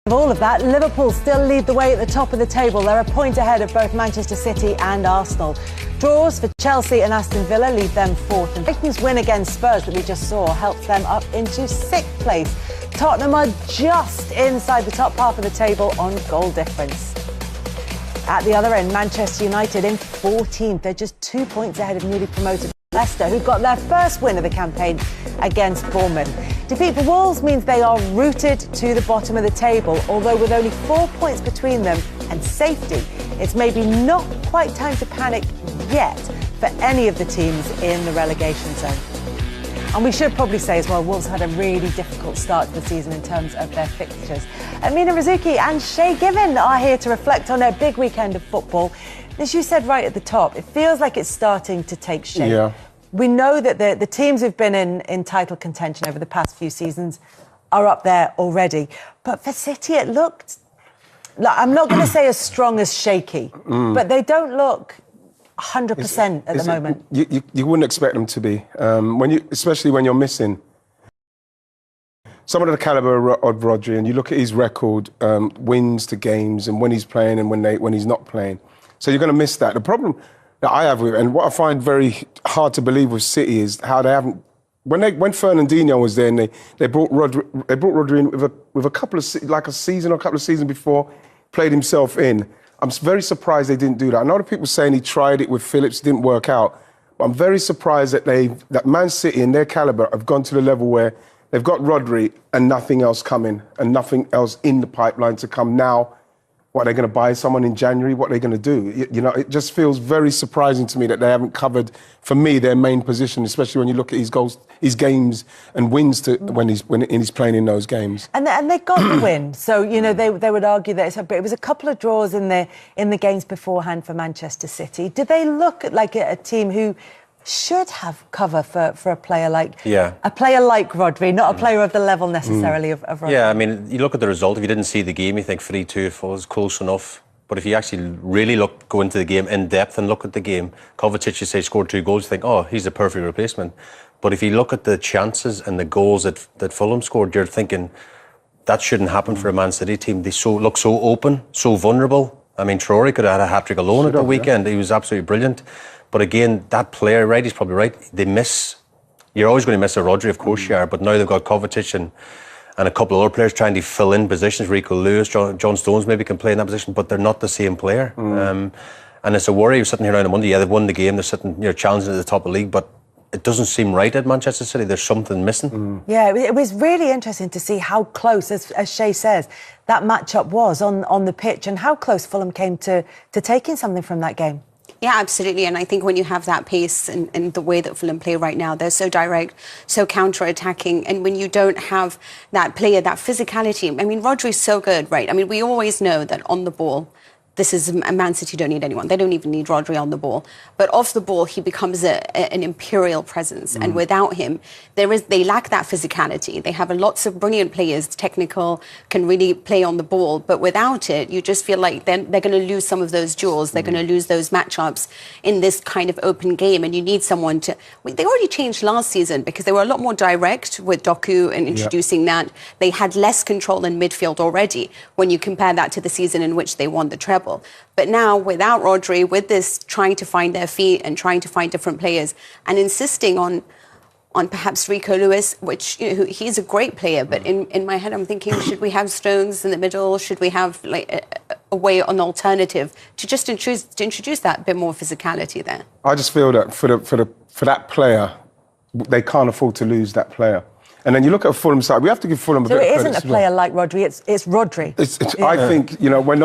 Of all of that, Liverpool still lead the way at the top of the table. They're a point ahead of both Manchester City and Arsenal. Draws for Chelsea and Aston Villa leave them fourth. And Brighton's win against Spurs that we just saw helps them up into sixth place. Tottenham are just inside the top half of the table on goal difference. At the other end, Manchester United in 14th. They're just 2 points ahead of newly promoted Leicester, who got their first win of the campaign against Bournemouth. Defeat for Wolves means they are rooted to the bottom of the table, although with only 4 points between them and safety, it's maybe not quite time to panic yet for any of the teams in the relegation zone. And we should probably say as well, Wolves had a really difficult start to the season in terms of their fixtures. Amina Rzouki and Shay Given are here to reflect on their big weekend of football. As you said right at the top, it feels like it's starting to take shape. Yeah. We know that the teams who've been in title contention over the past few seasons are up there already. But for City, it looked, I'm not going to say as strong as shaky, but they don't look 100% at the moment. You wouldn't expect them to be, especially when you're missing someone of the calibre of Rodri, and you look at his record, wins to games, and when he's playing and when he's not playing. So you're going to miss that. The problem that I have with it, and what I find very hard to believe with City, is how they haven't. When Fernandinho was there, and they brought Rodri in with a couple of like a season or a couple of seasons before, played himself in. I'm very surprised they didn't do that. I know the people saying he tried it with Phillips, didn't work out, but I'm very surprised that Man City and their calibre have gone to the level where they've got Rodri and nothing else coming and nothing else in the pipeline to come now. What, they're going to buy someone in January? What are they going to do? You know, it just feels very surprising to me that they haven't covered, for me, their main position, especially when you look at his goals, his games and wins when he's playing in those games. And they got the win. So, you know, they would argue that it was a couple of draws in the games beforehand for Manchester City. Did they look like a team who should have cover for a player like Rodri, not a player of the level necessarily of Rodri? Yeah, I mean, you look at the result. If you didn't see the game, you think 3-2 was close enough. But if you actually really go into the game in depth and look at the game, Kovacic, you say, scored 2 goals, you think, oh, he's a perfect replacement. But if you look at the chances and the goals that Fulham scored, you're thinking that shouldn't happen for a Man City team. They look so open, so vulnerable. I mean, Traore could have had a hat-trick alone at the weekend. He was absolutely brilliant. But again, that player, right, he's probably right, they miss. You're always going to miss a Rodri, of course you are, but now they've got Kovacic and a couple of other players trying to fill in positions. Rico Lewis, John Stones maybe can play in that position, but they're not the same player. And it's a worry. You're sitting here on a Monday, they've won the game, they're sitting, challenging at the top of the league, but it doesn't seem right at Manchester City. There's something missing. Yeah, it was really interesting to see how close, as Shay says, that matchup was on the pitch and how close Fulham came to taking something from that game. Yeah, absolutely. And I think when you have that pace and the way that Fulham play right now, they're so direct, so counter-attacking. And when you don't have that player, that physicality, I mean, Rodri's so good, right? I mean, we always know that on the ball, this is a Man City don't need anyone. They don't even need Rodri on the ball. But off the ball, he becomes an imperial presence. And without him, they lack that physicality. They have lots of brilliant players, technical, can really play on the ball. But without it, you just feel like they're going to lose some of those duels. They're going to lose those matchups in this kind of open game. And you need someone to... They already changed last season because they were a lot more direct with Doku and introducing that. They had less control in midfield already when you compare that to the season in which they won the treble. But now, without Rodri, with this trying to find their feet and trying to find different players and insisting on perhaps Rico Lewis, which he's a great player, but in my head I'm thinking, should we have Stones in the middle? Should we have like a way, an alternative to just introduce that bit more physicality there? I just feel that for that player, they can't afford to lose that player. And then you look at Fulham side, we have to give Fulham a bit of credit. So it isn't a player like Rodri, it's Rodri. I think, we're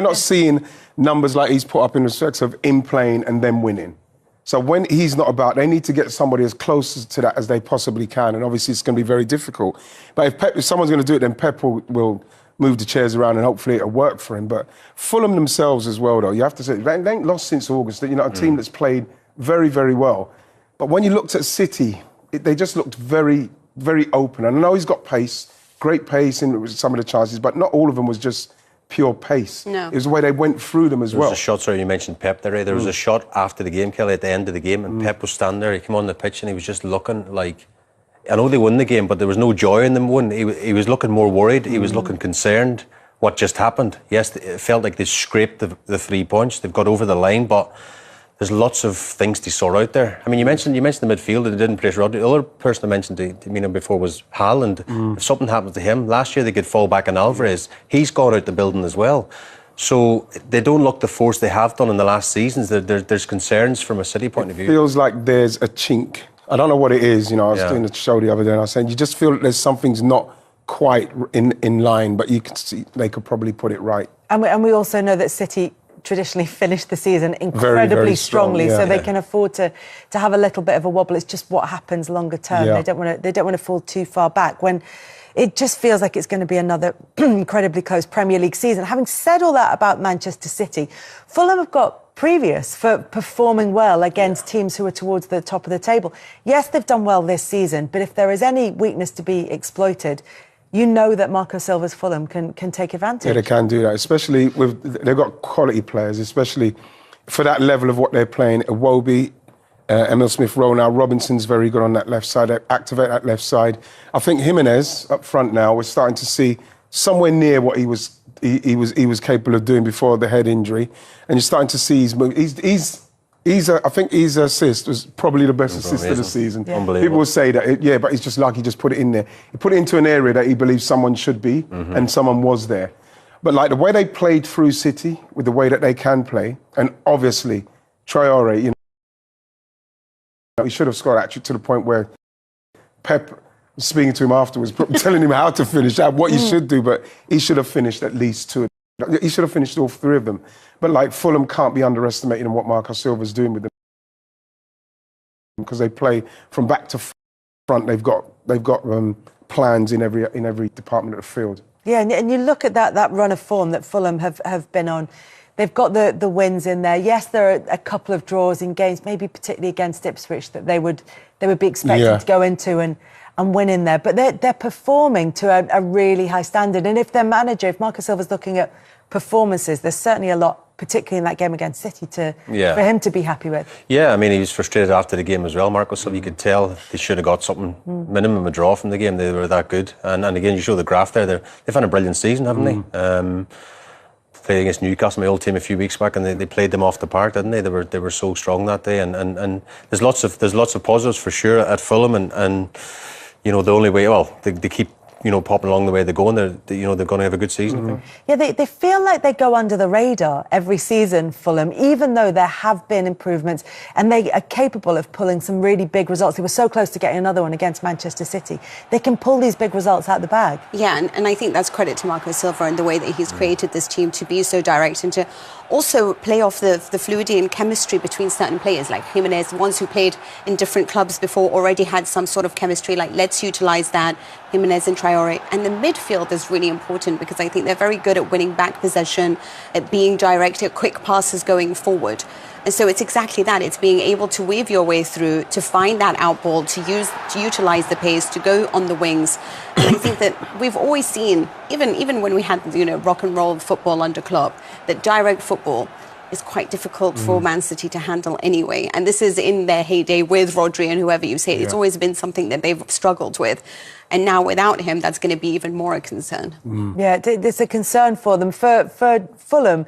not seeing numbers like he's put up in respect of him playing and them winning. So when he's not about, they need to get somebody as close to that as they possibly can. And obviously it's going to be very difficult. But if someone's going to do it, then Pep will move the chairs around and hopefully it'll work for him. But Fulham themselves as well, though, you have to say, they ain't lost since August. A team that's played very, very well. But when you looked at City, they just looked very, very open. And I know he's got pace, great pace in some of the chances, but not all of them was just pure pace. No. It was the way they went through them as well. There was a shot, sorry, you mentioned Pep there. There was a shot after the game, Kelly, at the end of the game, and Pep was standing there. He came on the pitch and he was just looking like I know they won the game, but there was no joy in them winning. He was looking more worried. He was looking concerned. What just happened? Yes, it felt like they scraped the 3 points. They've got over the line, but there's lots of things to sort out there. I mean, you mentioned the midfield that didn't place Rodri. The other person I mentioned to me before was Haaland. If something happened to him, last year they could fall back on Alvarez. He's gone out the building as well. So they don't look the force they have done in the last seasons. There's concerns from a City point of view. It feels like there's a chink. I don't know what it is. I was doing a show the other day and I was saying, you just feel there's something's not quite in line, but you can see they could probably put it right. And we also know that City traditionally finished the season incredibly very strong, strongly, so they can afford to have a little bit of a wobble. It's just what happens longer term. They don't want to fall too far back when it just feels like it's going to be another incredibly close Premier League season. Having said all that about Manchester City, Fulham have got previous for performing well against teams who are towards the top of the table. Yes, they've done well this season, but if there is any weakness to be exploited, you know that Marco Silva's Fulham can take advantage. Yeah, they can do that, especially they've got quality players, especially for that level of what they're playing. Iwobi, Emil Smith-Rowe now, Robinson's very good on that left side. They activate that left side. I think Jimenez up front now, we're starting to see somewhere near what he was capable of doing before the head injury, and you're starting to see his move. I think his assist was probably the best assist of the season. Yeah. Unbelievable. People will say that, but it's just like he just put it in there. He put it into an area that he believes someone should be, and someone was there. But like the way they played through City, with the way that they can play, and obviously Traore, he should have scored actually to the point where Pep was speaking to him afterwards, telling him how to finish, what you should do, but he should have finished at least two. He should have finished all three of them. But like Fulham can't be underestimated in what Marco Silva's doing with them, because they play from back to front. They've got plans in every department of the field. Yeah, and you look at that run of form that Fulham have been on. They've got the wins in there. Yes, there are a couple of draws in games, maybe particularly against Ipswich, that they would be expected to go into and win in there. But they're performing to a really high standard. And if their manager, if Marco Silva's looking at performances, there's certainly a lot, particularly in that game against City, for him to be happy with. Yeah, I mean, he was frustrated after the game as well, Marco Silva. You could tell they should have got something, minimum a draw from the game. They were that good. And again, you show the graph there. They've had a brilliant season, haven't they? Played against Newcastle, my old team, a few weeks back, and they played them off the park, didn't they? They were so strong that day, and there's lots of positives for sure at Fulham, and the only way, they keep popping along the way they're going. They're going to have a good season. I think. Yeah, they feel like they go under the radar every season, Fulham, even though there have been improvements, and they are capable of pulling some really big results. They were so close to getting another one against Manchester City. They can pull these big results out the bag. Yeah, and I think that's credit to Marco Silva and the way that he's created this team to be so direct and to also play off the fluidity and chemistry between certain players, like Jimenez, ones who played in different clubs before, already had some sort of chemistry. Like, let's utilise that, Jimenez and Traore. And the midfield is really important, because I think they're very good at winning back possession, at being direct, at quick passes going forward. And so it's exactly that. It's being able to weave your way through, to find that out ball, to utilise the pace, to go on the wings. And I think that we've always seen, even when we had rock and roll football under Klopp, that direct football is quite difficult for Man City to handle anyway. And this is in their heyday with Rodri and whoever you say. It's always been something that they've struggled with. And now without him, that's going to be even more a concern. Yeah, it's a concern for them. For Fulham,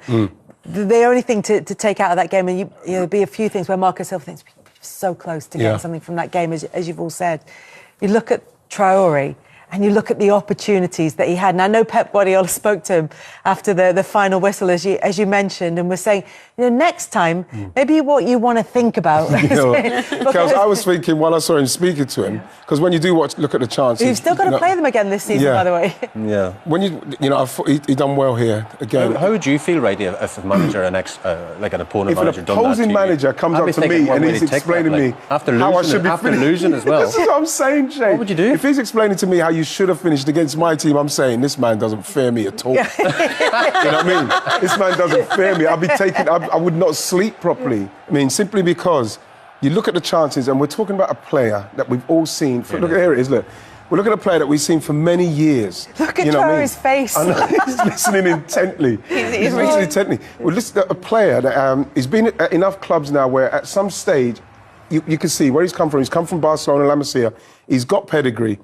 the only thing to take out of that game, and there'll be a few things where Marco Silva thinks so close to getting something from that game, as you've all said. You look at Traore, and you look at the opportunities that he had. And I know Pep Guardiola spoke to him after the final whistle, as you mentioned, and was saying, next time, maybe what you want to think about. Because I was thinking while I saw him speaking to him, because when you do look at the chances, you've still got to play them again this season, by the way. Yeah. When I thought he done well here again. How would you feel, right, if a manager, an opponent manager, if an opposing manager comes up to me and he's explaining to me how I should be losing as well? This is what I'm saying, Jay. What would you do? If he's explaining to me how you should have finished against my team, I'm saying this man doesn't fear me at all. You know what I mean? This man doesn't fear me. I would not sleep properly. I mean, simply because you look at the chances, and we're talking about a player that we've all seen. Look, here it is. Look, we're looking at a player that we've seen for many years. Look at Traore's face. I know, he's listening intently. He's listening intently. Well, listen to a player that he's been at enough clubs now where at some stage you can see where he's come from. He's come from Barcelona, La Masia. He's got pedigree.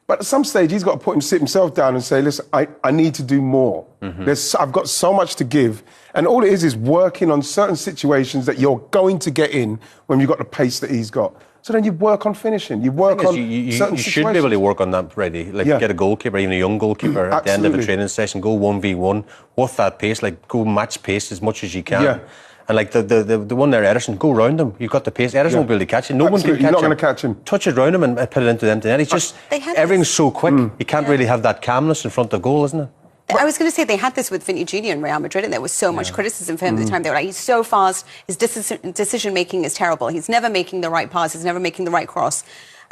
But at some stage, he's got to sit himself down and say, listen, I need to do more. I've got so much to give. And all it is working on certain situations that you're going to get in when you've got the pace that he's got. So then you work on finishing. You work on you certain should be able to work on that, ready. Like, get a goalkeeper, even a young goalkeeper, at the end of a training session, go 1v1 with that pace, like, go match pace as much as you can. Yeah. And like the one there, Ederson, go round him. You've got the pace. Ederson won't be able to catch it. No one can catch him. You're not going to catch him. Touch it round him and put it into the empty net. It's just, everything's so quick. You can't really have that calmness in front of goal, isn't it? I was going to say they had this with Vinny Jr. in Real Madrid, and there was so much criticism for him at the time. They were like, he's so fast, his decision making is terrible. He's never making the right pass, he's never making the right cross.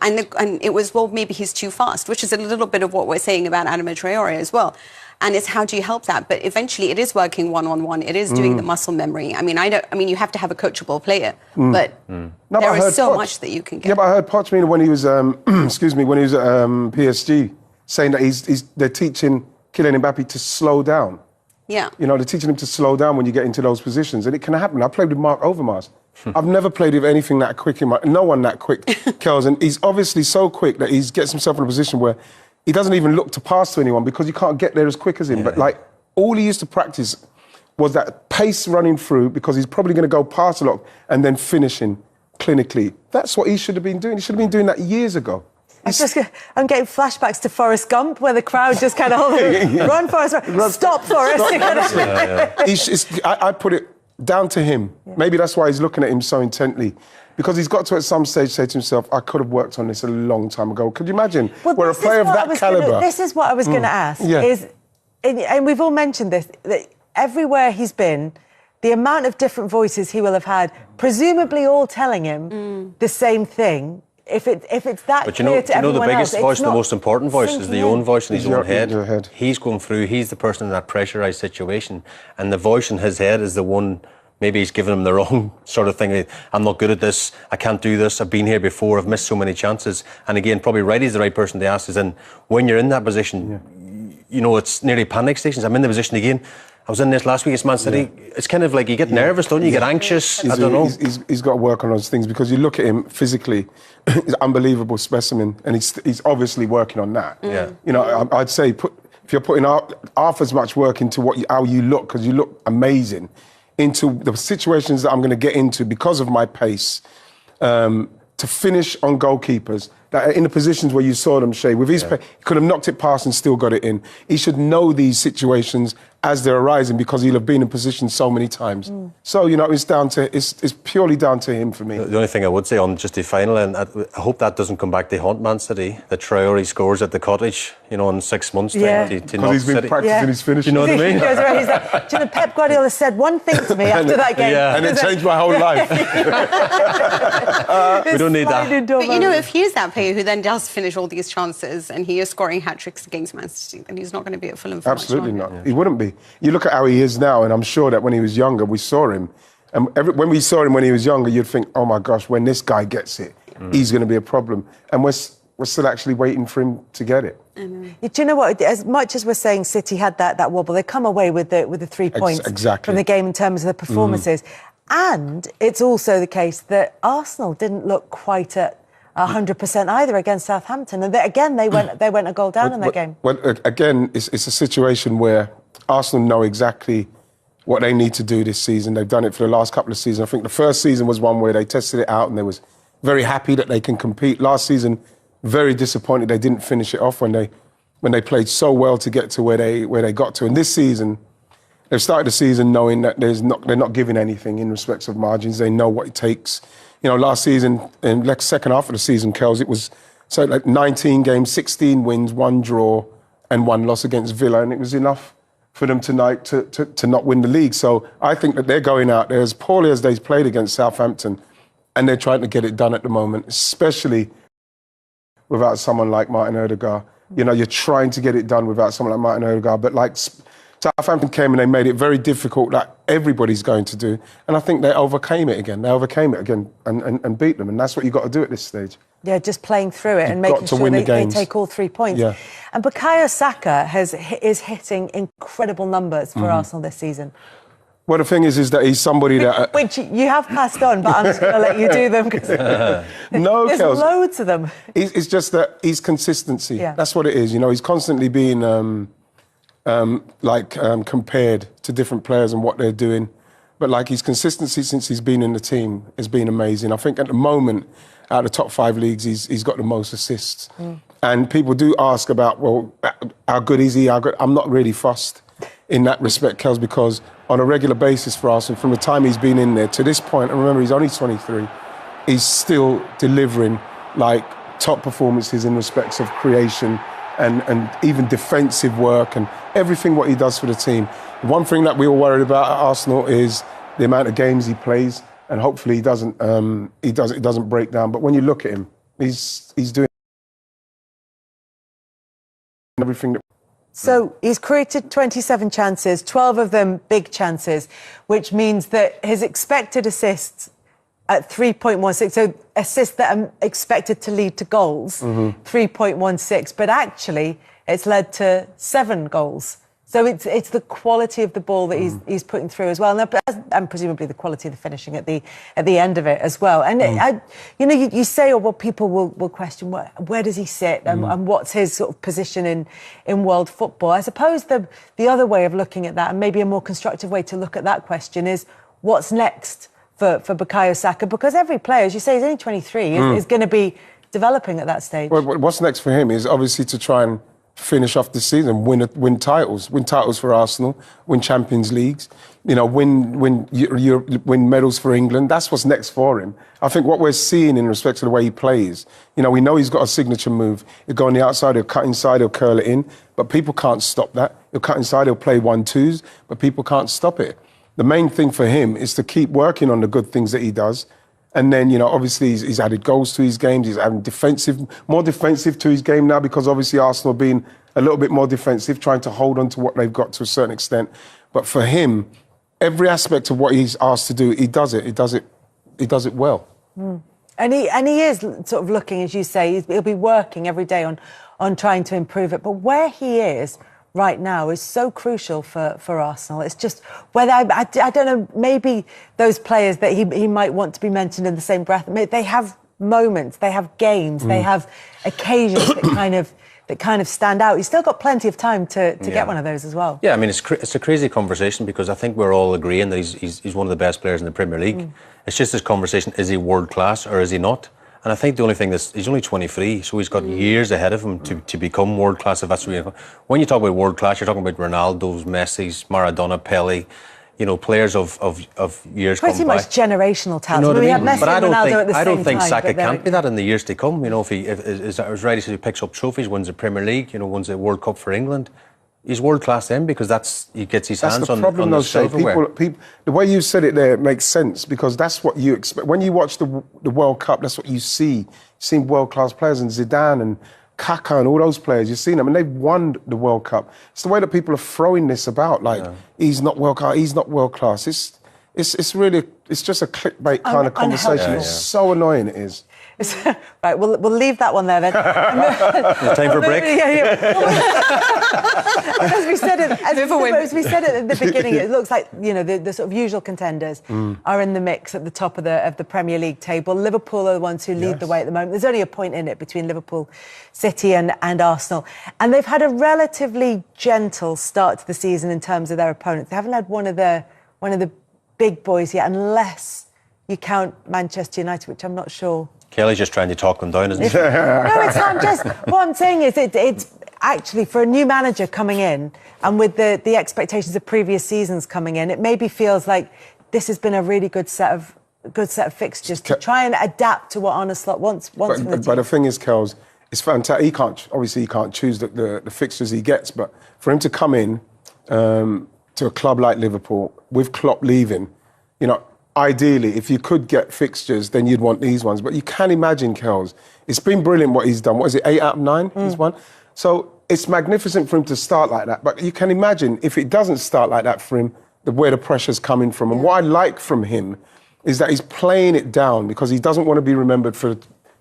And it was, well, maybe he's too fast, which is a little bit of what we're saying about Adama Traore as well. And it's how do you help that? But eventually, it is working one-on-one. It is doing the muscle memory. I mean, you have to have a coachable player, but there is so much that you can get. Yeah, but I heard Pochettino when he was, when he was at PSG, saying that they're teaching Kylian Mbappe to slow down. Yeah. You know, they're teaching him to slow down when you get into those positions, and it can happen. I played with Mark Overmars. I've never played with anything that quick no one that quick, Kels, and he's obviously so quick that he gets himself in a position where he doesn't even look to pass to anyone because you can't get there as quick as him. But like, all he used to practice was that pace running through, because he's probably going to go past a lot and then finishing clinically. That's what he should have been doing. He should have been doing that years ago. I'm getting flashbacks to Forrest Gump, where the crowd just kind of run, Forrest, run. Stop, Forrest. I put it down to him. Yeah. Maybe that's why he's looking at him so intently. Because he's got to, at some stage, say to himself, I could have worked on this a long time ago. Could you imagine? Well, where a player of that calibre... This is what I was going to ask. Yeah. And we've all mentioned this, that everywhere he's been, the amount of different voices he will have had, presumably all telling him the same thing. If it's that but clear to everyone the biggest else, voice, the most important voice is the own voice in his own head. He's going through, he's the person in that pressurised situation, and the voice in his head is the one, maybe he's giving him the wrong sort of thing. I'm not good at this, I can't do this, I've been here before, I've missed so many chances. And again, probably Wrighty's the right person to ask, is then when you're in that position, you know, it's nearly panic stations. I'm in the position again. I was in this last week against Man City. It's kind of like you get nervous, don't you? You get anxious. I don't know. He's got to work on those things, because you look at him physically, he's an unbelievable specimen, and he's obviously working on that. Yeah. You know, I'd say if you're putting half as much work into how you look, because you look amazing, into the situations that I'm going to get into because of my pace, to finish on goalkeepers that are in the positions where you saw them, Shay. With his he could have knocked it past and still got it in. He should know these situations as they're arising, because he'll have been in position so many times. So, you know, it's purely down to him for me. The only thing I would say on just the final, and I hope that doesn't come back to haunt Man City, that Traore scores at the Cottage, you know, in 6 months' time. Because he's been practising his finish. You know what I mean? He's like, do you know, Pep Guardiola said one thing to me after that game. And it changed my whole life. We don't need that. But, you know, if he is that player who then does finish all these chances and he is scoring hat-tricks against Man City, then he's not going to be at Fulham for Absolutely much longer. not. He wouldn't be. You look at how he is now, and I'm sure that when he was younger, we saw him. And when we saw him when he was younger, you'd think, oh my gosh, when this guy gets it, he's going to be a problem. And we're still actually waiting for him to get it. Do you know what? As much as we're saying City had that wobble, they come away with the 3 points from the game in terms of the performances. And it's also the case that Arsenal didn't look quite at 100% either against Southampton. And they went a goal down in that game. Well, again, it's a situation where Arsenal know exactly what they need to do this season. They've done it for the last couple of seasons. I think the first season was one where they tested it out and they was very happy that they can compete. Last season, very disappointed they didn't finish it off when they played so well to get to where they got to. And this season, they've started the season knowing that they're not giving anything in respects of margins. They know what it takes. You know, last season, in the second half of the season, Kels, it was 19 games, 16 wins, 1 draw and 1 loss against Villa, and it was enough for them tonight to not win the league. So I think that they're going out there as poorly as they've played against Southampton, and they're trying to get it done at the moment, especially without someone like Martin Odegaard. You know, you're trying to get it done without someone like Martin Odegaard, but like Southampton came and they made it very difficult, like everybody's going to do. And I think they overcame it again. And beat them. And that's what you've got to do at this stage. Yeah, just playing through it and making sure they take all 3 points. Yeah. And Bukayo Saka is hitting incredible numbers for Arsenal this season. Well, the thing is that he's somebody that... Which you have passed on, but I'm just going to let you do them because No, there's Kels, loads of them. it's just that he's consistency. Yeah. That's what it is. You know, he's constantly being compared to different players and what they're doing. But like his consistency since he's been in the team has been amazing. I think at the moment, out of the top 5 leagues, he's got the most assists. And people do ask about, well, how good is he? How good? I'm not really fussed in that respect, Kels, because on a regular basis for Arsenal, from the time he's been in there to this point, and remember, he's only 23, he's still delivering like top performances in respects of creation and even defensive work and everything what he does for the team. One thing that we were worried about at Arsenal is the amount of games he plays, and hopefully it doesn't break down. But when you look at him, he's doing everything that... So he's created 27 chances, 12 of them big chances, which means that his expected assists at 3.16, so assists that are expected to lead to goals, 3.16, but actually it's led to 7 goals. So it's the quality of the ball that he's putting through as well, and presumably the quality of the finishing at the end of it as well. And you say, well, people will question where does he sit and what's his sort of position in world football. I suppose the other way of looking at that, and maybe a more constructive way to look at that question, is what's next for Bukayo Saka, because every player, as you say, he's only 23, is going to be developing at that stage. Well, what's next for him is obviously to try and finish off the season, win titles for Arsenal, win Champions Leagues, win medals for England. That's what's next for him. I think what we're seeing in respect to the way he plays, we know he's got a signature move. He'll go on the outside, he'll cut inside, he'll curl it in, but people can't stop that. He'll cut inside, he'll play 1-2s, but people can't stop it. The main thing for him is to keep working on the good things that he does. And then, obviously he's added goals to his games. He's adding more defensive to his game now, because obviously Arsenal being a little bit more defensive, trying to hold on to what they've got to a certain extent. But for him, every aspect of what he's asked to do, he does it. He does it well. And he is sort of looking, as you say, he'll be working every day on trying to improve it. But where he is right now is so crucial for Arsenal. It's just whether, I don't know, maybe those players that he might want to be mentioned in the same breath, they have moments, they have games, they have occasions that kind of stand out. He's still got plenty of time to get one of those as well. Yeah, I mean, it's a crazy conversation, because I think we're all agreeing that he's one of the best players in the Premier League. It's just this conversation, is he world class or is he not? And I think the only thing he's only 23, so he's got years ahead of him to become world class. If that's what when you talk about world class, you're talking about Ronaldo's, Messi's, Maradona, Pele, players of years gone by. Pretty much generational talent. You know we have Messi but and Ronaldo at the same time. I don't think Saka can't be that in the years to come. If I was right, he picks up trophies, wins the Premier League, wins a World Cup for England. He's world class then, because he gets his hands on the silverware. People, the way you said it there makes sense, because that's what you expect. When you watch the World Cup, that's what you see. You've seen world class players, and Zidane and Kaká and all those players. You've seen them, and they've won the World Cup. It's the way that people are throwing this about, he's not world class, he's not world class. It's really just a clickbait kind of conversation. It's so annoying, it is. Right, we'll leave that one there then. It's time for a break. As we said at the beginning, it looks like the sort of usual contenders are in the mix at the top of the Premier League table. Liverpool are the ones who lead the way at the moment. There's only a point in it between Liverpool, City and Arsenal, and they've had a relatively gentle start to the season in terms of their opponents. They haven't had one of the big boys yet, unless you count Manchester United, which I'm not sure. Kelly's just trying to talk them down, isn't he? No, it's not. What I'm saying is it's actually, for a new manager coming in, and with the expectations of previous seasons coming in, it maybe feels like this has been a really good set of fixtures to try and adapt to what Arne Slot wants from the team. But the thing is, Kels, it's fantastic. He can't choose the fixtures he gets, but for him to come in to a club like Liverpool with Klopp leaving, ideally, if you could get fixtures, then you'd want these ones. But you can imagine, Kels, it's been brilliant what he's done. What is it, 8 out of 9 he's won? So it's magnificent for him to start like that. But you can imagine if it doesn't start like that for him, where the pressure's coming from. And what I like from him is that he's playing it down, because he doesn't want to be remembered for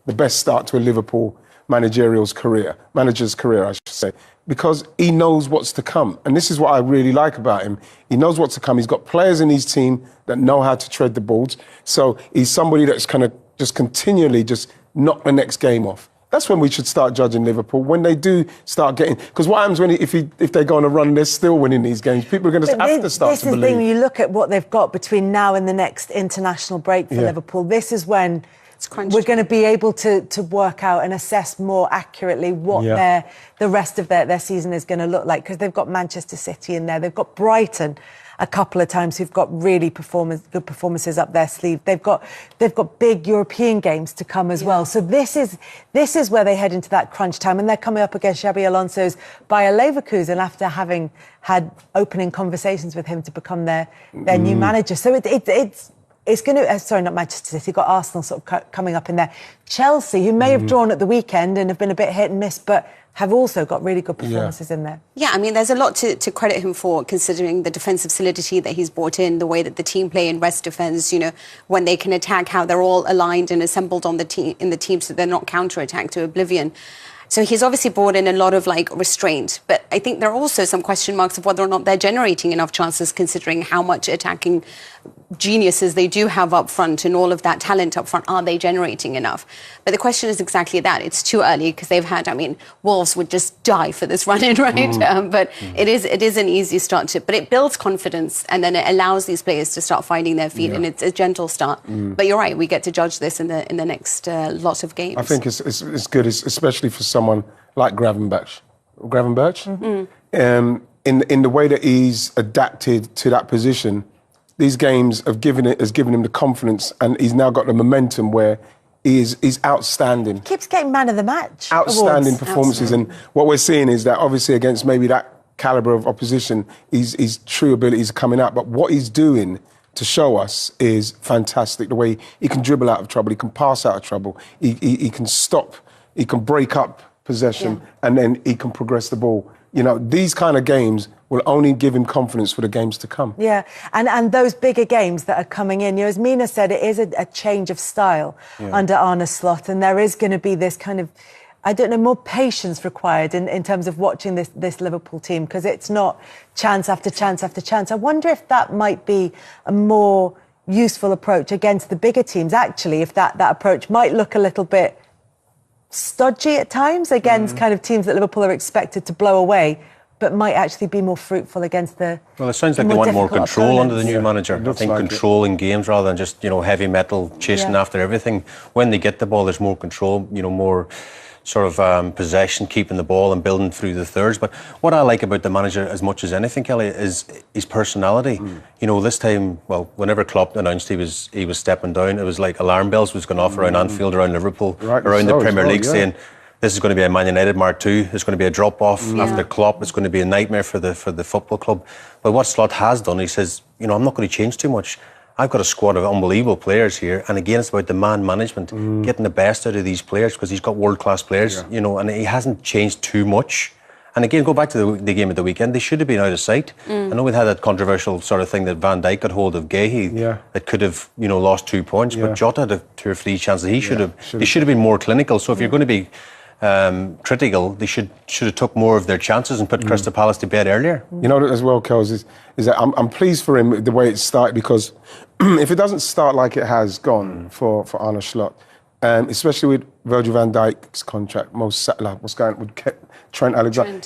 the best start to a Liverpool manager's career, I should say, because he knows what's to come. And this is what I really like about him. He knows what's to come. He's got players in his team that know how to tread the balls. So he's somebody that's kind of just continually just knock the next game off. That's when we should start judging Liverpool, when they do start getting... Because what happens if they go on a run and they're still winning these games? People are going to have to start to believe. This is the thing, when you look at what they've got between now and the next international break for Liverpool, this is when we're going to be able to work out and assess more accurately what the rest of their season is going to look like, because they've got Manchester City in there, they've got Brighton a couple of times who've got really good performances up their sleeve. They've got big European games to come as well. So this is where they head into that crunch time, and they're coming up against Xabi Alonso's Bayer Leverkusen after having had opening conversations with him to become their new manager. So it's going to... sorry, not Manchester City. You've got Arsenal sort of coming up in there. Chelsea, who may have drawn at the weekend and have been a bit hit and miss, but have also got really good performances in there. Yeah, I mean, there's a lot to credit him for, considering the defensive solidity that he's brought in, the way that the team play in rest defence, you know, when they can attack, how they're all aligned and assembled on the team so they're not counter-attacked to oblivion. So he's obviously brought in a lot of restraint, but I think there are also some question marks of whether or not they're generating enough chances, considering how much attacking geniuses they do have up front and all of that talent up front. Are they generating enough? But the question is exactly that. It's too early, because they've had, I mean, Wolves would just die for this run-in, right? But it is an easy start to, but it builds confidence, and then it allows these players to start finding their feet, and it's a gentle start. But you're right, we get to judge this in the next lot of games. I think it's good, especially for someone like Gravenberch. In the way that he's adapted to that position. These games has given him the confidence, and he's now got the momentum where he's outstanding. He keeps getting man of the match. Outstanding performances. And what we're seeing is that obviously against maybe that calibre of opposition, his true abilities are coming out. But what he's doing to show us is fantastic. The way he can dribble out of trouble, he can pass out of trouble, he can stop, he can break up possession, and then he can progress the ball. You know, these kind of games will only give him confidence for the games to come. Yeah, and those bigger games that are coming in, you know, as Mina said, it is a change of style under Arne Slot, and there is going to be this kind of, I don't know, more patience required in terms of watching this Liverpool team, because it's not chance after chance after chance. I wonder if that might be a more useful approach against the bigger teams, actually, if that approach might look a little bit stodgy at times against kind of teams that Liverpool are expected to blow away, but might actually be more fruitful against the... Well, it sounds like they want more control under the new manager. I think controlling games rather than just, you know, heavy metal chasing after everything. When they get the ball, there's more control, you know, more sort of possession, keeping the ball and building through the thirds. But what I like about the manager as much as anything, Kelly, is his personality. You know, this time, well, whenever Klopp announced he was stepping down, it was like alarm bells was going off around Anfield, around Liverpool, around the Premier League, saying this is going to be a Man United Mark II. There's going to be a drop-off after Klopp. It's going to be a nightmare for the football club. But what Slot has done, he says, you know, I'm not going to change too much. I've got a squad of unbelievable players here, and again, it's about the man management, getting the best out of these players, because he's got world-class players, you know, and he hasn't changed too much. And again, go back to the game at the weekend, they should have been out of sight. I know we had that controversial sort of thing that Van Dijk got hold of Guehi that could have, you know, lost 2 points, but Jota had 2 or 3 chances. He should have been more clinical. So if you're going to be critical, they should have took more of their chances and put Crystal Palace to bed earlier. You know, as well, Kels, is that I'm pleased for him the way it started, because if it doesn't start like it has gone for Arne Slot, especially with Virgil van Dijk's contract, Mo Salah, what's going on with Trent Alexander.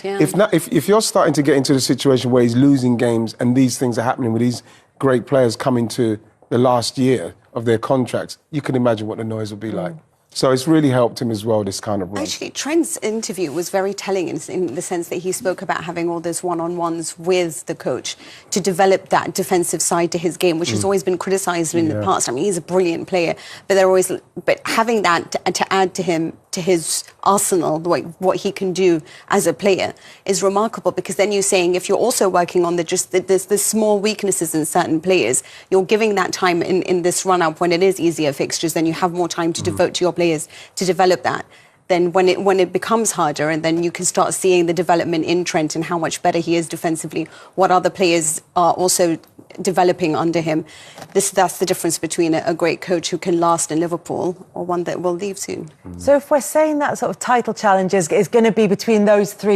If you're starting to get into the situation where he's losing games and these things are happening with these great players coming to the last year of their contracts, you can imagine what the noise will be like. So it's really helped him as well, this kind of run. Actually, Trent's interview was very telling in the sense that he spoke about having all those one-on-ones with the coach to develop that defensive side to his game, which has always been criticised in the past. I mean, he's a brilliant player, but having that to add to his arsenal, what he can do as a player, is remarkable, because then you're saying if you're also working on the small weaknesses in certain players, you're giving that time in this run-up when it is easier fixtures, then you have more time to devote to your players to develop that. Then when it becomes harder, and then you can start seeing the development in Trent and how much better he is defensively, what other players are also developing under him. That's the difference between a great coach who can last in Liverpool or one that will leave soon. So if we're saying that sort of title challenge is going to be between those three